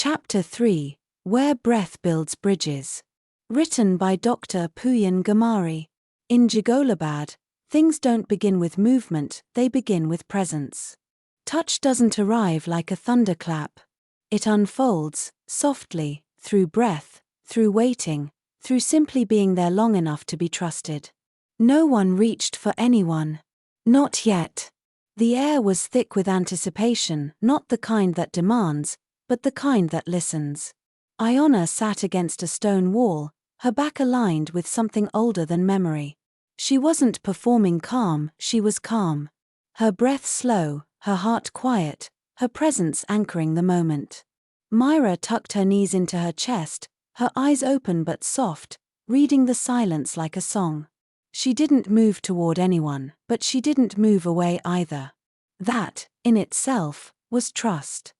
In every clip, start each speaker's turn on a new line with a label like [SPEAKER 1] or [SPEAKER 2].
[SPEAKER 1] Chapter 3, Where Breath Builds Bridges. Written by Dr. Pooyan Ghamari. In Jigolabad, things don't begin with movement, they begin with presence. Touch doesn't arrive like a thunderclap. It unfolds, softly, through breath, through waiting, through simply being there long enough to be trusted. No one reached for anyone. Not yet. The air was thick with anticipation, not the kind that demands, but the kind that listens. Ayana sat against a stone wall, her back aligned with something older than memory. She wasn't performing calm, she was calm. Her breath slow, her heart quiet, her presence anchoring the moment. Mira tucked her knees into her chest, her eyes open but soft, reading the silence like a song. She didn't move toward anyone, but she didn't move away either. That, in itself, was trust.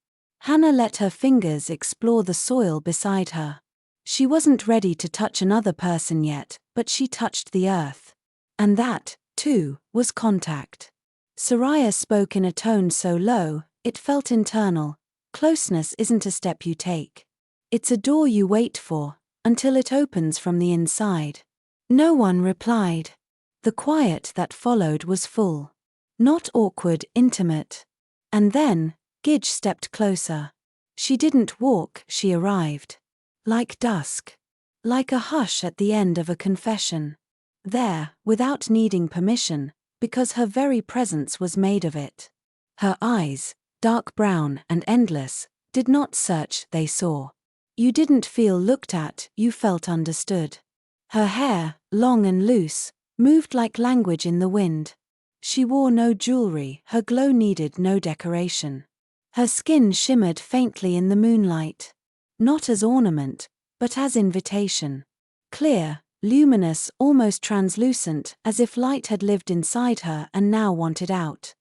[SPEAKER 1] Hana let her fingers explore the soil beside her. She wasn't ready to touch another person yet, but she touched the earth. And that, too, was contact. Soraya spoke in a tone so low, it felt internal. Closeness isn't a step you take. It's a door you wait for, until it opens from the inside. No one replied. The quiet that followed was full. Not awkward, intimate. And then, Gij stepped closer. She didn't walk, she arrived. Like dusk. Like a hush at the end of a confession. There, without needing permission, because her very presence was made of it. Her eyes, dark brown and endless, did not search, they saw. You didn't feel looked at, you felt understood. Her hair, long and loose, moved like language in the wind. She wore no jewelry, her glow needed no decoration. Her skin shimmered faintly in the moonlight. Not as ornament, but as invitation. Clear, luminous, almost translucent, as if light had lived inside her and now wanted out.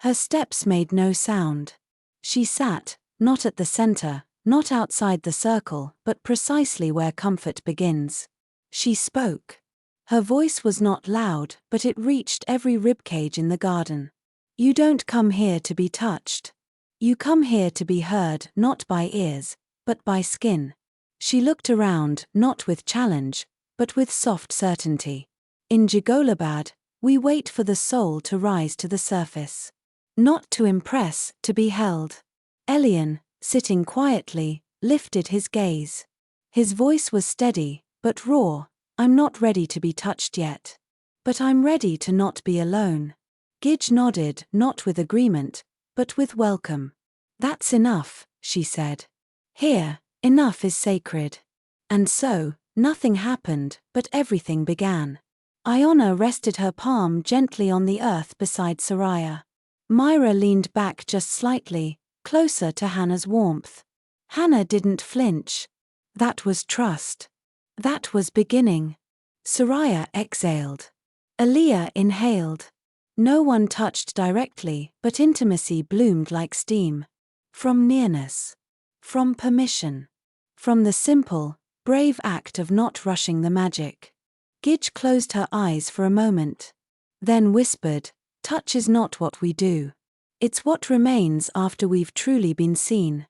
[SPEAKER 1] Her steps made no sound. She sat, not at the center, not outside the circle, but precisely where comfort begins. She spoke. Her voice was not loud, but it reached every ribcage in the garden. You don't come here to be touched. You come here to be heard, not by ears, but by skin. She looked around, not with challenge, but with soft certainty. In Jigolabad, we wait for the soul to rise to the surface. Not to impress, to be held. Elian, sitting quietly, lifted his gaze. His voice was steady, but raw. I'm not ready to be touched yet. But I'm ready to not be alone. Gij nodded, not with agreement, but with welcome. That's enough, she said. Here, enough is sacred. And so, nothing happened, but everything began. Ayana rested her palm gently on the earth beside Soraya. Mira leaned back just slightly, closer to Hana's warmth. Hana didn't flinch. That was trust. That was beginning. Soraya exhaled. Elian inhaled. No one touched directly, but intimacy bloomed like steam. From nearness. From permission. From the simple, brave act of not rushing the magic. Gij closed her eyes for a moment. Then whispered, "Touch is not what we do. It's what remains after we've truly been seen."